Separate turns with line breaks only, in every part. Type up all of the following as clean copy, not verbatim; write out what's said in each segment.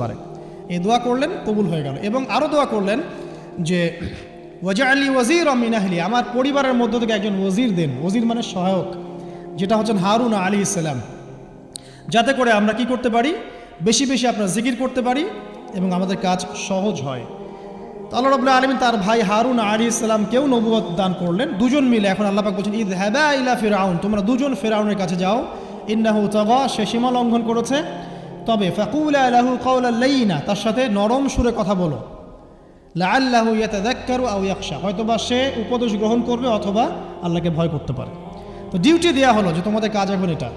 পারে। এই দোয়া করলেন, কবুল হয়ে গেল। এবং আরও দোয়া করলেন যে ওয়াজআলি ওয়াজিরাম মিন আহলি, আমার পরিবারের মধ্য থেকে একজন ওয়াজির দেন। ওয়াজির মানে সহায়ক, যেটা হচ্ছেন হারুন আলাইহিস সালাম, যাতে করে আমরা কি করতে পারি, বেশি বেশি আপনার জিকির করতে পারি এবং আমাদের কাজ সহজ হয়। তো আল্লাহ রাব্বুল আলামিন তার ভাই হারুন আলাইহিস সালামকেও নবুয়ত দান করলেন, দুজন মিলে। এখন আল্লাহ পাক বলছেন ইযহাবা ইলা ফিরআউন, তোমরা দুজন ফিরআউনের কাছে যাও, ইন্নাহু তাগা, সে সীমা লঙ্ঘন করেছে, তবে ফাকুলা লাহু কাওলাল লাইয়িনা, তার সাথে নরম সুরে কথা বলো, লাআল্লাহু ইয়াতাযাক্কারু আও ইয়াখশা, হয়তোবা সে উপদেশ গ্রহণ করবে অথবা আল্লাহকে ভয় করতে পারে। তো ডিউটি দেওয়া হলো যে তোমাদের কাজ এখন এটা,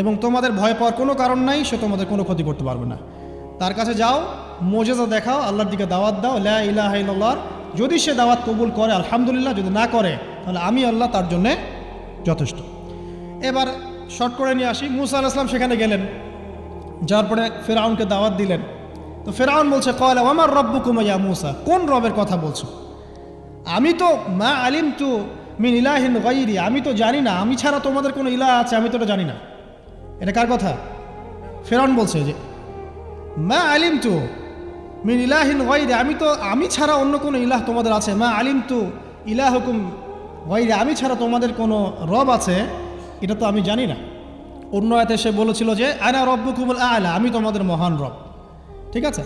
এবং তোমাদের ভয় পাওয়ার কোনো কারণ নাই, সে তোমাদের কোনো ক্ষতি করতে পারবে না। তার কাছে যাও, মুজিজা দেখাও, আল্লাহর দিকে দাওয়াত দাও, লা ইলাহা ইল্লাল্লাহ। যদি সে দাওয়াত কবুল করে আলহামদুলিল্লাহ, যদি না করে তাহলে আমি আল্লাহ তার জন্যে যথেষ্ট। এবার শর্ট করে নিয়ে আসি, মুসা আলাইহিস সালাম সেখানে গেলেন, যাওয়ার পরে ফিরআউনকে দাওয়াত দিলেন। তো ফিরআউন বলছে ক্বালা ওয়া রব্বুকুম ইয়া মুসা, কোন রবের কথা বলছো? আমি তো মা আলিমতু মিন ইলাহিন গায়রি, আমি তো জানি না, আমি ছাড়া তোমাদের কোনো ইলাহ আছে আমি তো এটা জানি না। এটা কার কথা? ফিরআউন বলছে যে মা আলিমতু মিন ইলাহিন গায়রি, আমি ছাড়া অন্য কোনো ইলাহ তোমাদের আছে, মা আলিমতু ইলাহুকুম গায়রি, আমি ছাড়া তোমাদের কোনো রব আছে এটা তো আমি জানি না। অন্য আয়াতে সে বলেছিল যে আনা রব্বুকুমুল আ'লা, আমি তোমাদের মহান রব। ঠিক আছে?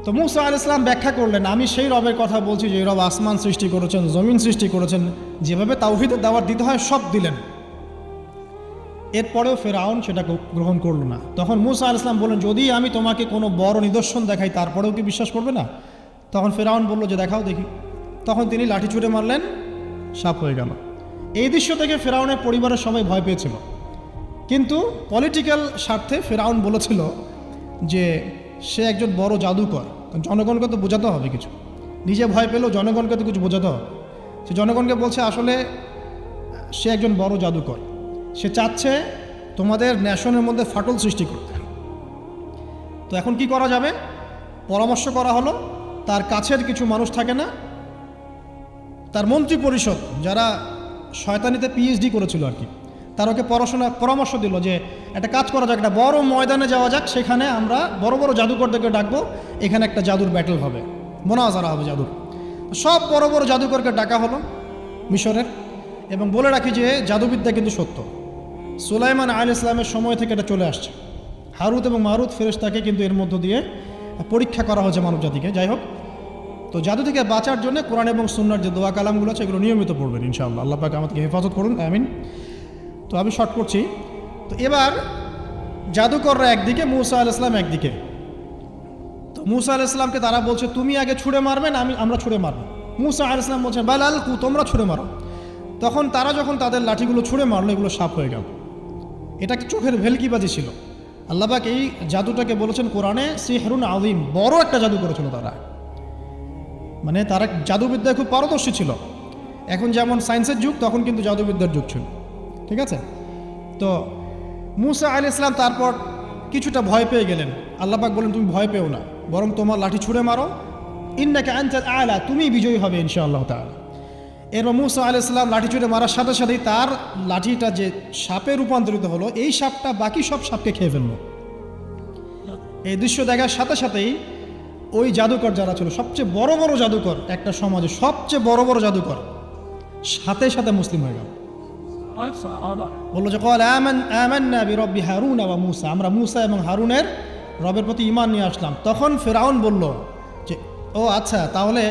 তো মুসা আলাইহিস সালাম ব্যাখ্যা করলেন, আমি সেই রবের কথা বলছি যে রব আসমান সৃষ্টি করেছেন, জমিন সৃষ্টি করেছেন, যেভাবে তাওহীদের দাওয়াত দিতে হয় সব দিলেন। এরপরেও ফিরআউন সেটা গ্রহণ করলো না। তখন মুসা আলাইহিস সালাম বললেন, যদি আমি তোমাকে কোনো বড় নিদর্শন দেখাই তারপরেও কি বিশ্বাস করবে না? তখন ফিরআউন বলল যে দেখাও দেখি। তখন তিনি লাঠি ছুঁড়ে মারলেন, সাপ হয়ে গেল। এই দৃশ্য থেকে ফিরআউনের পরিবারের সবাই ভয় পেয়েছিল, কিন্তু পলিটিক্যাল স্বার্থে ফিরআউন বলেছিল যে সে একজন বড় জাদুকর, জনগণকে তো বোঝাতে হবে কিছু, নিজে ভয় পেলেও জনগণকে তো কিছু বোঝাতে হবে। সে জনগণকে বলছে আসলে সে একজন বড় জাদুকর, সে চাচ্ছে তোমাদের ন্যাশনের মধ্যে ফাটল সৃষ্টি করতে। তো এখন কি করা যাবে? পরামর্শ করা হলো, তার কাছের কিছু মানুষ থাকে না, তার মন্ত্রী পরিষদ যারা শয়তানিতে পিএইচডি করেছিল আর কি, তার ওকে পরামর্শ দিল যে একটা কাজ করা যাক, একটা বড় ময়দানে যাওয়া যাক, সেখানে আমরা বড় বড় জাদুকরদেরকে ডাকবো, এখানে একটা জাদুর ব্যাটেল হবে, মোনাজারা হবে জাদুর। সব বড় বড় জাদুকরকে ডাকা হলো মিশরের, এবং বলে রাখি যে জাদুবিদ্যা কিন্তু সত্য, সুলাইমান আলাইহিস সালামের সময় থেকে এটা চলে আসছে। হারুত এবং মারুত ফেরেশতাকে কিন্তু এর মধ্য দিয়ে পরীক্ষা করা হয়েছে মানব জাতিকে। যাই হোক, তো জাদু থেকে বাঁচার জন্য কোরআন এবং সুন্নাহর যে দোয়া কালামগুলো আছে এগুলো নিয়মিত পড়বেন ইনশাআল্লাহ। আল্লাহ পাক আমাদেরকে হেফাজত করুন, আমিন। তো আমি শর্ট করছি। তো এবার জাদুকররা একদিকে, মুসা আলাইহিস সালাম একদিকে। তো মুসা আলাইহিস সালামকে তারা বলছে তুমি আগে ছুঁড়ে মারবেন, আমরা ছুঁড়ে মারবো। মুসা আলাইহিস সালাম বলছেন বাল আলকু, তোমরা ছুঁড়ে মারো। তখন তারা যখন তাদের লাঠিগুলো ছুঁড়ে মারলো, এগুলো সাপ হয়ে গেল। এটা চোখের ভেলকিবাজি ছিল। আল্লাহ পাক এই জাদুটাকে বলেছেন কোরআনে সিহরুন আযীম, বড় একটা জাদু করেছিল তারা, মানে তারা জাদুবিদ্যায় খুব পারদর্শী ছিল। এখন যেমন সায়েন্সের যুগ, তখন কিন্তু জাদুবিদ্যার যুগ ছিল। ঠিক আছে? তো মুসা আলাইহিস সালাম তারপর কিছুটা ভয় পেয়ে গেলেন। আল্লাহ পাক বলেন তুমি ভয় পেও না, বরং তোমার লাঠি ছুঁড়ে মারো, ইন্নাকা আনতাল আ'লা, তুমি বিজয়ী হবে ইনশাআল্লাহ তাআলা। এরপর মুসা আলাইহিস সালাম লাঠি ছুঁড়ে মারার সাথে সাথেই তার লাঠিটা যে সাপে রূপান্তরিত হলো, এই সাপটা বাকি সব সাপকে খেয়ে ফেললো। এই দৃশ্য দেখার সাথে সাথেই ওই জাদুকর যারা ছিল, সবচেয়ে বড় বড় জাদুকর, একটা সমাজে সবচেয়ে বড় বড় জাদুকর, সাথে সাথে মুসলিম হয়ে গেল। বললো যে ক্বালা আমান্না বিরব্বি হারুন ওয়া মুসা, আমরা মুসা এবং হারুনের রবের প্রতি ঈমান নিয়ে আসলাম। তখন ফিরআউন বলল যে ও আচ্ছা, তাহলে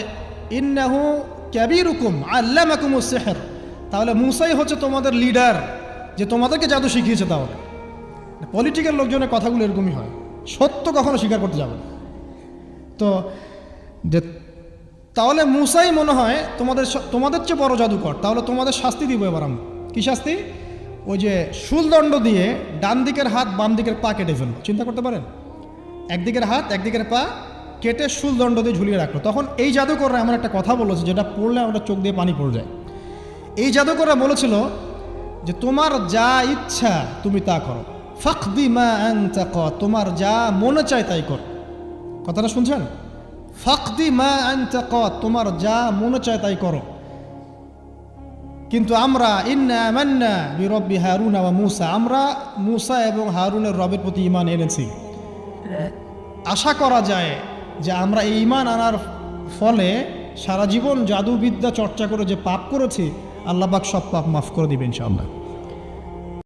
ইন্নাহু কাবীরুকুম আল্লামাকুমুস সিহর, তাহলে মুসাই হচ্ছে তোমাদের লিডার, যে তোমাদেরকে জাদু শিখিয়েছে। তাহলে পলিটিক্যাল লোকজনের কথাগুলো এরকমই হয়, সত্য কখনো স্বীকার করতে যাবে না। তো যে তাহলে মুসাই মনে হয় তোমাদের চেয়ে বড় জাদুকর, তাহলে তোমাদের শাস্তি দিব এবার আমরা। কি শাস্তি? ওই যে শুলদণ্ড দিয়ে ডান দিকের হাত বাম দিকের পা কেটে ফেললো। চিন্তা করতে পারেন, একদিকের হাত একদিকের পা কেটে শুলদণ্ড দিয়ে ঝুলিয়ে রাখলো। তখন এই জাদুকররা এমন একটা কথা বলেছে যেটা পড়লে আমাদের চোখ দিয়ে পানি পড়ে যায়। এই জাদুকররা বলেছিল যে তোমার যা ইচ্ছা তুমি তা করো, ফাকদি মা আনতা ক, তোমার যা মনে চায় তাই কর। কথাটা শুনছেন? ফাকদি মা আনতা ক, তোমার যা মনে চায় তাই করো, কিন্তু আমরা ইন্না আমান্না বিরব্বি হারুন ওয়া মুসা, আমরা মুসা এবং হারুনের রবের প্রতি ঈমান এনেছি। আশা করা যায় যে আমরা এই ঈমান আনার ফলে সারা জীবন জাদুবিদ্যা চর্চা করে যে পাপ করেছি, আল্লাহ পাক সব পাপ মাফ করে দিবেন ইনশাআল্লাহ।